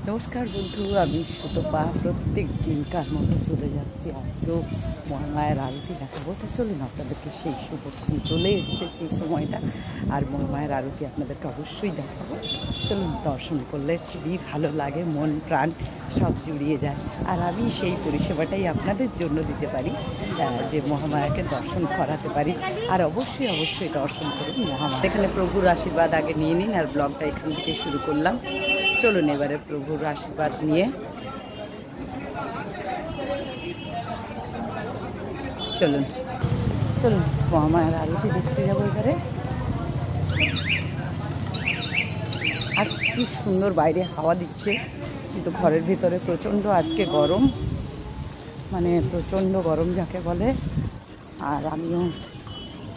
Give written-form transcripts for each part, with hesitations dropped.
নমস্কার বন্ধু, আমি সুতপা প্রত্যেক দিনকার মতো চলে যাচ্ছি। আজকেও মহামায়ার আরতি দেখাবো। তো চলুন, আপনাদেরকে সেই শুভক্ষণ চলে এসছে সেই সময়টা, আর মহামায়ার আরতি আপনাদেরকে অবশ্যই দেখাবো। চলুন, দর্শন করলে খুবই ভালো লাগে, মন প্রাণ সব জুড়িয়ে যায়। আর আমি সেই পরিষেবাটাই আপনাদের জন্য দিতে পারি, যে মহামায়াকে দর্শন করাতে পারি। আর অবশ্যই দর্শন করুন মহামায়া। এখানে প্রভুর আশীর্বাদ আগে নিয়ে নিন, আর ব্লগটা এখান থেকে শুরু করলাম। চলুন এবারে প্রভুর আশীর্বাদ নিয়ে চলুন মহামায়ার আরতি দেখতে যাবো এবারে। আর কি সুন্দর বাইরে হাওয়া দিচ্ছে, কিন্তু ঘরের ভিতরে প্রচণ্ড আজকে গরম, মানে প্রচণ্ড গরম যাকে বলে। আর আমিও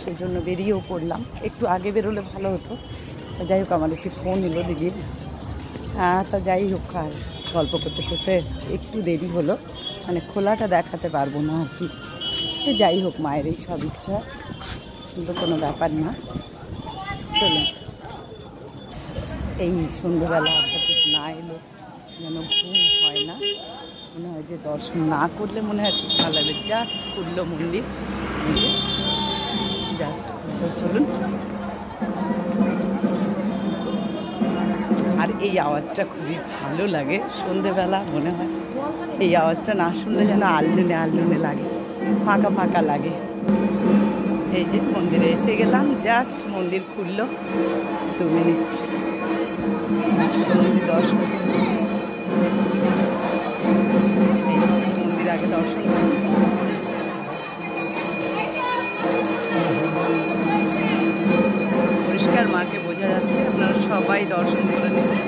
সেই জন্য বেরিয়েও পড়লাম। একটু আগে বেরোলে ভালো হতো। যাই হোক, আমার একটি ফোন এলো দিদির। তা যাই হোক, আর গল্প করতে করতে একটু দেরি হলো, মানে খোলাটা দেখাতে পারবো না আর কি। যাই হোক, মায়ের এই সব ইচ্ছা, কিন্তু কোনো ব্যাপার না। চলুন, এই সন্ধ্যেবেলা আপনাদের না এলো যেন ঘুম হয় না, মনে হয় যে দর্শন না করলে মনে হয় খুব ভালো লাগবে। জাস্ট খুললো মন্দির, জাস্ট খুললো। চলুন, আর এই আওয়াজটা খুবই ভালো লাগে সন্ধেবেলা। মনে হয় এই আওয়াজটা না শুনলে যেন আলনুনে লাগে, ফাঁকা লাগে। এই যে মন্দিরে এসে গেলাম, জাস্ট মন্দির খুললো 2 মিনিট। মন্দির দর্শন, মন্দির আগে দর্শন পরিষ্কার মাকে বোঝা যাচ্ছে। আপনারা সবাই দর্শন করে নেবেন।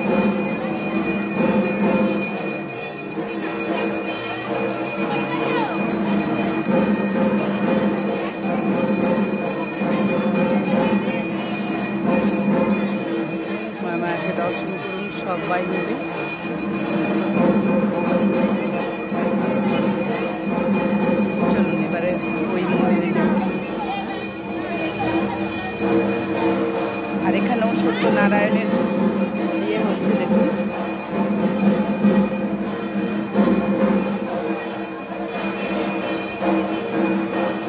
মাকে দর্শন করুন সবাই মিলে। চলুন এবারে ওই মন্দিরে যাব। আর এখানেও সত্যনারায়ণের ইয়ে হচ্ছে, দেখুন।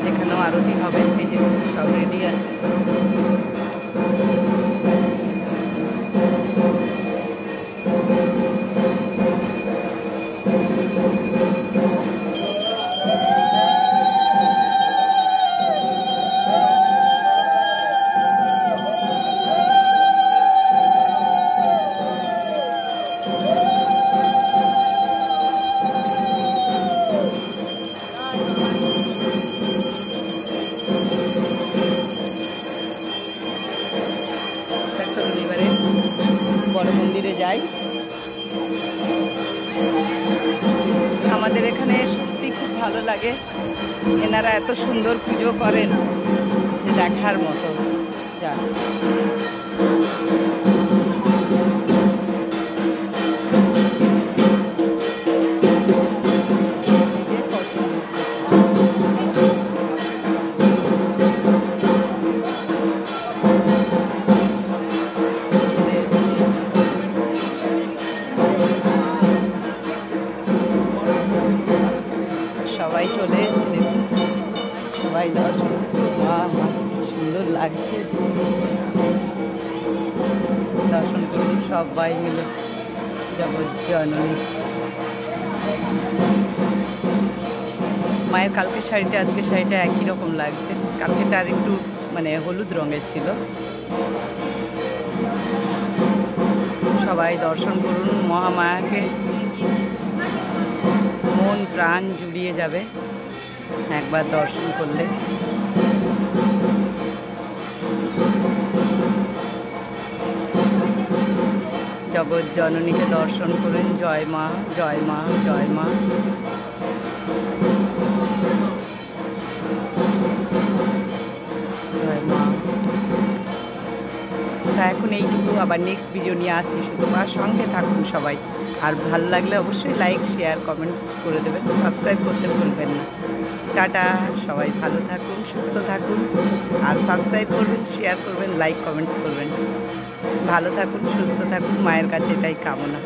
এখানেও আরতি হবে, এই যে সব রেডি আছে। চলুন এবারে বড় মন্দিরে যাই। আমাদের এখানে সত্যি খুব ভালো লাগে, এনারা এত সুন্দর পুজো করেন, দেখার মতো। যা সবাই চলে এসেছে, সবাই দর্শন। সুন্দর লাগছে, দর্শন করুন সবাই মিলে জগজ্জননী মায়ের। কালকের শাড়িটা আজকের শাড়িটা একই রকম লাগছে, কালকেটা আর একটু মানে হলুদ রঙের ছিল। সবাই দর্শন করুন মহামায়াকে, মন প্রাণ জুড়িয়ে যাবে একবার দর্শন করলে। জগজ্জননীকে দর্শন করুন। জয় মা, জয় মা, জয় মা। জয় মা। তা এখন এইটুকু, আবার নেক্সট ভিডিও নিয়ে আসছি। সুতরাং সঙ্গে থাকুন সবাই। আর ভালো লাগলে অবশ্যই লাইক, শেয়ার, কমেন্ট করে দেবেন। সাবস্ক্রাইব করতে ভুলবেন না। টাটা, সবাই ভালো থাকুন, সুস্থ থাকুন। আর সাবস্ক্রাইব করবেন, শেয়ার করবেন, লাইক কমেন্টস করবেন। ভালো থাকুন, সুস্থ থাকুন, মায়ের কাছে এটাই কামনা।